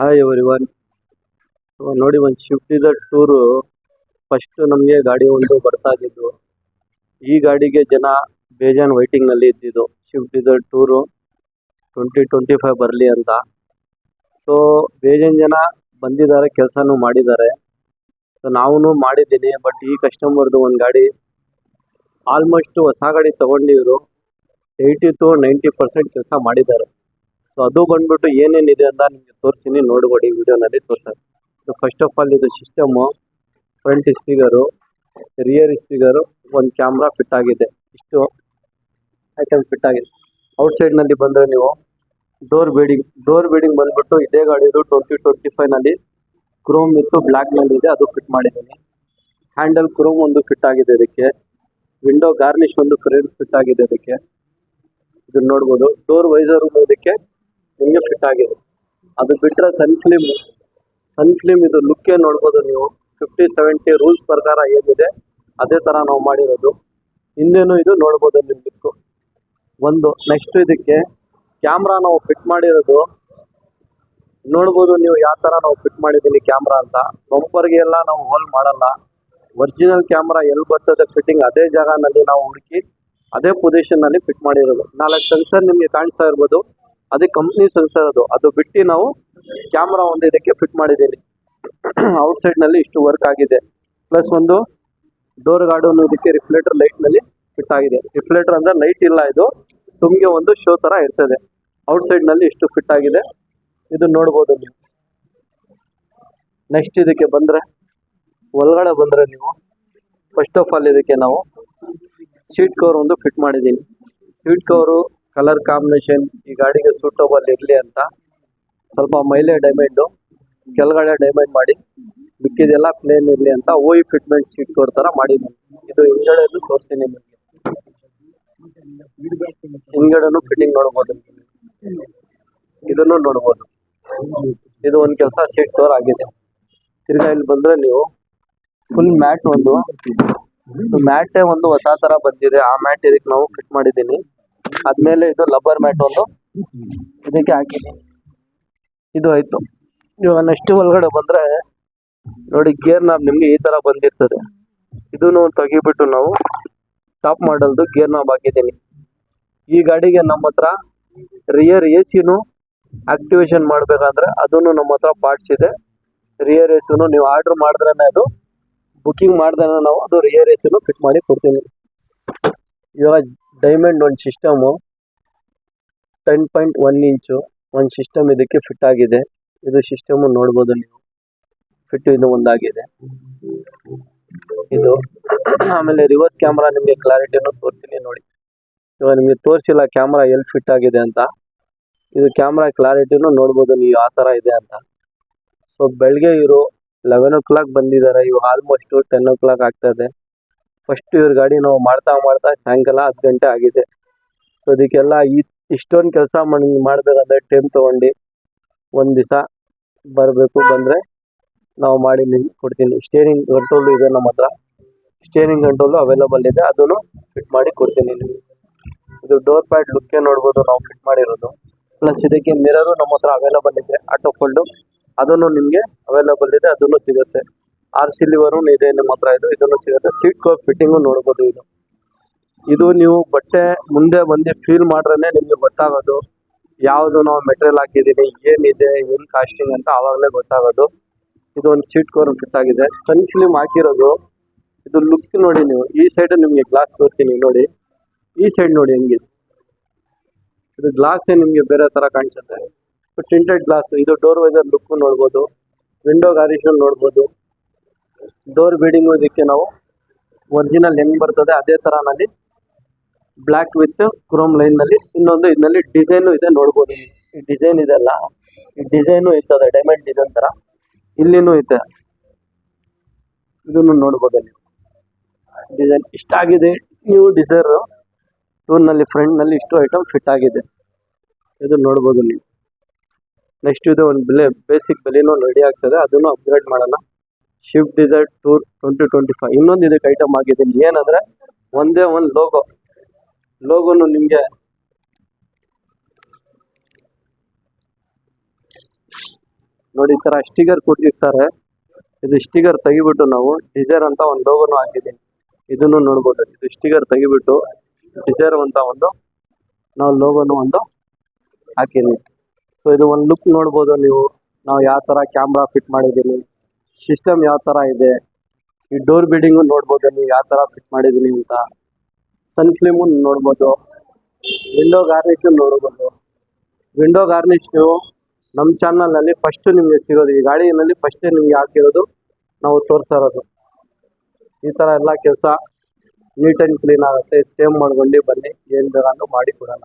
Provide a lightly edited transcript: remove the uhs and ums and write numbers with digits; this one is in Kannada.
Hi everyone. ನೋಡಿ, ಒಂದು ಶಿಫ್ಟ್ ಡಿಸೈರ್ ಟೂರು ಫಸ್ಟ್ ನಮಗೆ ಗಾಡಿ ಒಂದು ಬರ್ತಾ ಇದ್ದಿದ್ದು. ಈ ಗಾಡಿಗೆ ಜನ ಬೇಜಾನ್ ವೈಟಿಂಗ್ ನಲ್ಲಿ ಇದ್ದಿದ್ದು. ಶಿಫ್ಟ್ ಡಿಸೈರ್ ಟೂರು 2025 ಬರಲಿ ಅಂತ. ಸೊ ಬೇಜಾನ್ ಜನ ಬಂದಿದ್ದಾರೆ, ಕೆಲಸನೂ ಮಾಡಿದ್ದಾರೆ. ಸೊ ನಾವು ಮಾಡಿದ್ದೀನಿ. ಬಟ್ ಈ ಕಸ್ಟಮರ್ದು ಒಂದು ಗಾಡಿ ಆಲ್ಮೋಸ್ಟ್ ಹೊಸ ಗಾಡಿ ತಗೊಂಡಿದ್ರು 80 to 90% ಕೆಲಸ ಮಾಡಿದ್ದಾರೆ. ಸೊ ಅದು ಬಂದ್ಬಿಟ್ಟು ಏನೇನಿದೆ ಅಂತ ನಿಮಗೆ ತೋರಿಸ್ತೀನಿ, ನೋಡ್ಬೋದು ವಿಡಿಯೋನಲ್ಲಿ ತೋರಿಸೋದು. ಸೊ ಫಸ್ಟ್ ಆಫ್ ಆಲ್ ಇದು system, front speaker, rear speaker, ಒಂದು ಕ್ಯಾಮ್ರಾ ಫಿಟ್ ಆಗಿದೆ. ಇಷ್ಟು ಐಟಮ್ ಫಿಟ್ ಆಗಿದೆ. ಔಟ್ಸೈಡ್ನಲ್ಲಿ ಬಂದರೆ ನೀವು ಡೋರ್ ಬೇಡಿಂಗ್ ಬಂದ್ಬಿಟ್ಟು ಇದೇ ಗಾಡಿದು 2025 ಕ್ರೋಮ್ ಇತ್ತು, ಬ್ಲ್ಯಾಕ್ನಲ್ಲಿ ಇದೆ, ಅದು ಫಿಟ್ ಮಾಡಿದ್ದೀನಿ. ಹ್ಯಾಂಡಲ್ ಕ್ರೋಮ್ ಒಂದು ಫಿಟ್ ಆಗಿದೆ ಇದಕ್ಕೆ. ವಿಂಡೋ ಗಾರ್ನಿಶ್ ಒಂದು ಫ್ರೇಮ್ ಫಿಟ್ ಆಗಿದೆ ಇದಕ್ಕೆ. ಇದನ್ನ ನೋಡ್ಬೋದು. ಡೋರ್ ವೈಸರ್ ಇದಕ್ಕೆ ನಿಮಗೆ ಫಿಟ್ ಆಗಿದೆ. ಅದು ಬಿಟ್ಟರೆ ಸನ್ ಫ್ಲೇಮ್ ಇದು ಲುಕ್ಕೇ ನೋಡ್ಬೋದು ನೀವು. 50-70 ರೂಲ್ಸ್ ಪ್ರಕಾರ ಏನಿದೆ ಅದೇ ಥರ ನಾವು ಮಾಡಿರೋದು. ಹಿಂದೆನೂ ಇದು ನೋಡ್ಬೋದು ನಿಮ್ಗೆ. ಒಂದು ನೆಕ್ಸ್ಟ್ ಇದಕ್ಕೆ ಕ್ಯಾಮ್ರಾ ನಾವು ಫಿಟ್ ಮಾಡಿರೋದು ನೋಡ್ಬೋದು ನೀವು, ಯಾವ ಥರ ನಾವು ಫಿಟ್ ಮಾಡಿದ್ದೀನಿ ಕ್ಯಾಮ್ರಾ ಅಂತ. ಬಂಪರ್ಗೆ ಎಲ್ಲ ನಾವು ಹೋಲ್ ಮಾಡಲ್ಲ. ಒರಿಜಿನಲ್ ಕ್ಯಾಮ್ರಾ ಎಲ್ಲಿ ಬರ್ತದೆ ಫಿಟ್ಟಿಂಗ್ ಅದೇ ಜಾಗನಲ್ಲಿ ನಾವು ಹುಡುಕಿ ಅದೇ ಪೊಸಿಷನ್ನಲ್ಲಿ ಫಿಟ್ ಮಾಡಿರೋದು. 4 ಸೆನ್ಸರ್ ನಿಮಗೆ ಕಾಣಿಸ್ತಾ ಇರ್ಬೋದು, ಅದೇ ಕಂಪ್ನಿ ಸೆನ್ಸರ್ ಅದು ಬಿಟ್ಟು ನಾವು ಕ್ಯಾಮ್ರಾ ಒಂದು ಇದಕ್ಕೆ ಫಿಟ್ ಮಾಡಿದ್ದೀನಿ. ಔಟ್ಸೈಡ್ನಲ್ಲಿ ಇಷ್ಟು ವರ್ಕ್ ಆಗಿದೆ. ಪ್ಲಸ್ ಒಂದು ಡೋರ್ ಗಾರ್ಡನ್ನು ಇದಕ್ಕೆ ರಿಫ್ಲೆಕ್ಟರ್ ಲೈಟ್ನಲ್ಲಿ ಫಿಟ್ ಆಗಿದೆ. ರಿಫ್ಲೆಕ್ಟರ್ ಅಂದರೆ ಲೈಟ್ ಇಲ್ಲ, ಇದು ಸುಮ್ಗೆ ಒಂದು ಶೋ ಥರ ಇರ್ತದೆ. ಔಟ್ಸೈಡ್ನಲ್ಲಿ ಇಷ್ಟು ಫಿಟ್ ಆಗಿದೆ, ಇದು ನೋಡ್ಬೋದು ನೀವು. ನೆಕ್ಸ್ಟ್ ಇದಕ್ಕೆ ಬಂದರೆ, ಒಳಗಡೆ ಬಂದರೆ ನೀವು ಫಸ್ಟ್ ಆಫ್ ಆಲ್ ಇದಕ್ಕೆ ನಾವು ಸೀಟ್ ಕವರ್ ಒಂದು ಫಿಟ್ ಮಾಡಿದ್ದೀನಿ. ಸೀಟ್ ಕವರು ಕಲರ್ ಕಾಂಬಿನೇಷನ್ ಈ ಗಾಡಿಗೆ ಸೂಟಬಲ್ ಇರಲಿ ಅಂತ ಸ್ವಲ್ಪ ಮೈಲೆ ಡೈಮಂಡು ಕೆಳಗಡೆ ಡೈಮಂಡ್ ಮಾಡಿ, ಮಿಕ್ಕಿದೆಲ್ಲ ಪ್ಲೇನ್ ಇರಲಿ ಅಂತ ಓಯಿ ಫಿಟ್ಮೆಂಟ್ ಸೀಟ್ ಕವರ್ ಥರ ಮಾಡಿದ್ದೀನಿ. ಇದು ಹಿಂದ್ಗಡೆದು ತೋರಿಸ್ತೀನಿ ನಿಮಗೆ. ಹಿಂದ್ಗಡೆನು ಫಿಟ್ಟಿಂಗ್ ನೋಡ್ಬೋದು, ಇದನ್ನು ನೋಡ್ಬೋದು. ಇದು ಒಂದು ಕೆಲಸ ಸೀಟ್ ಕವರ್ ಆಗಿದೆ. ತಿರ್ಗಾ ಇಲ್ಲಿ ಬಂದರೆ ನೀವು ಫುಲ್ ಮ್ಯಾಟ್ ಮ್ಯಾಟೇ ಒಂದು ಹೊಸ ಥರ ಬಂದಿದೆ. ಆ ಮ್ಯಾಟ್ ಇದಕ್ಕೆ ನಾವು ಫಿಟ್ ಮಾಡಿದ್ದೀನಿ. ಆದ್ಮೇಲೆ ಇದು ಲಬ್ಬರ್ ಮ್ಯಾಟ್ ಒಂದು ಇದಕ್ಕೆ ಹಾಕಿದ್ದೀನಿ. ಇದು ಆಯ್ತು. ಇವಾಗ ನೆಕ್ಸ್ಟ್ ಒಳಗಡೆ ಬಂದ್ರೆ ನೋಡಿ, ಗೇರ್ ನಾಬ್ ನಿಮ್ಗೆ ಈ ತರ ಬಂದಿರ್ತದೆ. ಇದನ್ನು ತೆಗಿಬಿಟ್ಟು ನಾವು ಟಾಪ್ ಮಾಡಲ್ದು ಗೇರ್ ನಾಬ್ ಹಾಕಿದ್ದೀನಿ. ಈ ಗಾಡಿಗೆ ನಮ್ಮ ಹತ್ರ ರಿಯರ್ ಎಸಿನು ಆಕ್ಟಿವೇಶನ್ ಮಾಡ್ಬೇಕಂದ್ರೆ ಅದನ್ನು ನಮ್ಮ ಹತ್ರ ಪಾರ್ಟ್ಸ್ ಇದೆ. ರಿಯರ್ ಎಸಿನು ನೀವು ಆರ್ಡರ್ ಮಾಡಿದ್ರೆ, ಅದು ಬುಕಿಂಗ್ ಮಾಡಿದ್ರೆ ನಾವು ಅದು ರಿಯರ್ ಎಸಿನು ಫಿಟ್ ಮಾಡಿ ಕೊಡ್ತೀನಿ. ಇವಾಗ ಡೈಮಂಡ್ ಒಂದು ಸಿಸ್ಟಮು 10.1 ಇಂಚು ಒಂದು ಸಿಸ್ಟಮ್ ಇದಕ್ಕೆ ಫಿಟ್ ಆಗಿದೆ. ಇದು ಸಿಸ್ಟಮ್ ನೋಡ್ಬೋದು ನೀವು, ಫಿಟ್ ಇದು ಒಂದಾಗಿದೆ ಇದು. ಆಮೇಲೆ ರಿವರ್ಸ್ ಕ್ಯಾಮ್ರಾ ನಿಮಗೆ ಕ್ಲಾರಿಟಿಯನ್ನು ತೋರಿಸ್ತೀನಿ ನೋಡಿ. ಇವಾಗ ನಿಮಗೆ ತೋರಿಸಿಲ್ಲ ಕ್ಯಾಮ್ರಾ ಎಲ್ಲಿ ಫಿಟ್ ಆಗಿದೆ ಅಂತ. ಇದು ಕ್ಯಾಮ್ರಾ ಕ್ಲಾರಿಟಿನೂ ನೋಡ್ಬೋದು ನೀವು ಯಾವ ಥರ ಇದೆ ಅಂತ. ಸೊ ಬೆಳಗ್ಗೆ ಇವರು 11 o'clock ಬಂದಿದ್ದಾರೆ, ಇವಾಗ ಆಲ್ಮೋಸ್ಟ್ 10 o'clock ಆಗ್ತದೆ. ಫಸ್ಟ್ ಇವ್ರ ಗಾಡಿ ನಾವು ಮಾಡ್ತಾ ಸಾಯಂಕಾಲ 10 ಗಂಟೆ ಆಗಿದೆ. ಸೊ ಇದಕ್ಕೆಲ್ಲ ಇಷ್ಟೊಂದು ಕೆಲಸ ಮಾಡಬೇಕಂದ್ರೆ ಟೈಮ್ ತೊಗೊಂಡು ಒಂದು ದಿವಸ ಬರಬೇಕು. ಬಂದರೆ ನಾವು ಮಾಡಿ ನಿಮ್ಗೆ ಕೊಡ್ತೀನಿ. ಸ್ಟೇರಿಂಗ್ ಕಂಟ್ರೋಲು ಇದೆ ನಮ್ಮ ಹತ್ರ, ಸ್ಟೇರಿಂಗ್ ಕಂಟ್ರೋಲು ಅವೈಲೇಬಲ್ ಇದೆ, ಅದನ್ನು ಫಿಟ್ ಮಾಡಿ ಕೊಡ್ತೀನಿ ನಿಮಗೆ. ಇದು ಡೋರ್ ಪ್ಯಾಡ್ ಲುಕ್ಕೇ ನೋಡ್ಬೋದು ನಾವು ಫಿಟ್ ಮಾಡಿರೋದು. ಪ್ಲಸ್ ಇದಕ್ಕೆ ಮಿರರು ನಮ್ಮ ಹತ್ರ ಅವೈಲೇಬಲ್ ಇದೆ, ಆಟೋ ಫೋಲ್ಡು ಅದನ್ನು ನಿಮಗೆ ಅವೈಲೇಬಲ್ ಇದೆ, ಅದನ್ನು ಸಿಗುತ್ತೆ. RC ಲಿವರು ಇದೆ ನಿಮ್ಮ ಹತ್ರ, ಇದನ್ನು ಸಿಗುತ್ತೆ. ಸೀಟ್ ಕವರ್ ಫಿಟ್ಟಿಂಗು ನೋಡ್ಬೋದು. ಇದು ನೀವು ಬಟ್ಟೆ ಮುಂದೆ ಬಂದು ಫೀಲ್ ಮಾಡ್ರೇ ನಿಮಗೆ ಗೊತ್ತಾಗೋದು ಯಾವುದು ನಾವು ಮೆಟೀರಿಯಲ್ ಹಾಕಿದ್ದೀನಿ, ಏನಿದೆ, ಏನು ಕಾಸ್ಟಿಂಗ್ ಅಂತ ಆವಾಗಲೇ ಗೊತ್ತಾಗೋದು. ಇದು ಒಂದು ಸೀಟ್ ಕವರ್ ಫಿಟ್ ಆಗಿದೆ. ಸನ್ ಫಿಲ್ಮ್ ಹಾಕಿರೋದು. ಇದು ಲುಕ್ ನೋಡಿ ನೀವು. ಈ ಸೈಡ್ ನಿಮಗೆ ಗ್ಲಾಸ್ ತೋರಿಸ್ತೀನಿ ನೋಡಿ, ಈ ಸೈಡ್ ನೋಡಿ ಹೆಂಗಿದೆ. ಇದು ಗ್ಲಾಸೇ ನಿಮಗೆ ಬೇರೆ ಥರ ಕಾಣಿಸುತ್ತೆ, ಟಿಂಟೆಡ್ ಗ್ಲಾಸ್. ಇದು ಡೋರ್ ವೈಸರ್ ಲುಕ್ ನೋಡ್ಬೋದು, ವಿಂಡೋ ಗಾರಿಷನ್ ನೋಡ್ಬೋದು. ಡೋರ್ ಬೀಡಿಂಗು ಇದಕ್ಕೆ ನಾವು ಒರಿಜಿನಲ್ ಹೆಂಗೆ ಬರ್ತದೆ ಅದೇ ಥರನಲ್ಲಿ ಬ್ಲ್ಯಾಕ್ ವಿತ್ ಕ್ರೋಮ್ ಲೈನ್ನಲ್ಲಿ. ಇನ್ನೊಂದು ಇದರಲ್ಲಿ ಡಿಸೈನು ಇದೆ ನೋಡ್ಬೋದು. ಈ ಡಿಸೈನ್ ಇದೆಲ್ಲ, ಈ ಡಿಸೈನು ಇರ್ತದೆ ಡೈಮಂಡ್ ಡಿಸೈನ್ ಥರ. ಇಲ್ಲಿನೂ ಇದೆ, ಇದನ್ನು ನೋಡ್ಬೋದು ನೀವು. ಡಿಸೈನ್ ಇಷ್ಟ ಆಗಿದೆ. ನ್ಯೂ ಡಿಸೈರ್ ಟೂರ್ನಲ್ಲಿ ಫ್ರಂಟ್ನಲ್ಲಿ ಇಷ್ಟು ಐಟಮ್ ಫಿಟ್ ಆಗಿದೆ, ಇದು ನೋಡ್ಬೋದು ನೀವು. ನೆಕ್ಸ್ಟ್ ಇದು ಒಂದು ಬೇಸಿಕ್ ಬೆಲೆನೂ ರೆಡಿ ಆಗ್ತದೆ, ಅದನ್ನು ಅಪ್ಗ್ರೇಡ್ ಮಾಡೋಣ. ಶಿಫ್ಟ್ ಡಿಸೈರ್ ಟೂರ್ 2025 ಇನ್ನೊಂದು ಇದಕ್ಕೆ ಐಟಮ್ ಆಗಿದೆ. ಏನಂದರೆ ಒಂದೇ ಒಂದು ಲೋಗೋನು ನಿಮಗೆ ನೋಡಿ ಈ ತರ ಸ್ಟಿಕರ್ ಕೊಟ್ಟಿರ್ತಾರೆ. ಇದು ಸ್ಟಿಕರ್ ತೆಗಿಬಿಟ್ಟು ನಾವು ಡಿಸೈರ್ ಅಂತ ಒಂದು ಲೋಗೋನು ಹಾಕಿದ್ದೀನಿ. ಇದನ್ನು ನೋಡ್ಬೋದು. ಇದು ಸ್ಟಿಕರ್ ತೆಗಿಬಿಟ್ಟು ಡಿಸೈರ್ ಅಂತ ಒಂದು ನಾವು ಲೋಗೋನು ಒಂದು ಹಾಕಿದ್ದೀನಿ. ಸೊ ಇದು ಒಂದು ಲುಕ್ ನೋಡ್ಬೋದು ನೀವು. ನಾವು ಯಾವ ತರ ಕ್ಯಾಮ್ರಾ ಫಿಟ್ ಮಾಡಿದ್ದೀನಿ, ಸಿಸ್ಟಮ್ ಯಾವ ತರ ಇದೆ, ಈ ಡೋರ್ ಬಿಲ್ಡಿಂಗು ನೋಡ್ಬೋದು ನೀವು ಯಾವ ತರ ಫಿಟ್ ಮಾಡಿದ್ದೀನಿ ಅಂತ. ಸನ್ ಫ್ಲೇಮು ನೋಡ್ಬೋದು, ವಿಂಡೋ ಗಾರ್ನಿಶ್ ನೋಡ್ಬೋದು. ವಿಂಡೋ ಗಾರ್ನಿಶ್ ನಮ್ಮ ಚಾನಲ್ನಲ್ಲಿ ಫಸ್ಟ್ ನಿಮಗೆ ಸಿಗೋದು. ಈ ಗಾಡಿನಲ್ಲಿ ಫಸ್ಟ್ ನಿಮ್ಗೆ ಹಾಕಿರೋದು ನಾವು ತೋರಿಸ್ತಾ ಇರೋದು. ಈ ಥರ ಎಲ್ಲ ಕೆಲಸ ನೀಟ್ ಆ್ಯಂಡ್ ಕ್ಲೀನ್ ಆಗುತ್ತೆ. ಸೇಮ್ ಮಾಡ್ಕೊಂಡು ಬನ್ನಿ, ಏನು ಬೇಕಾದ್ರೂ ಮಾಡಿ ಕೊಡೋಣ.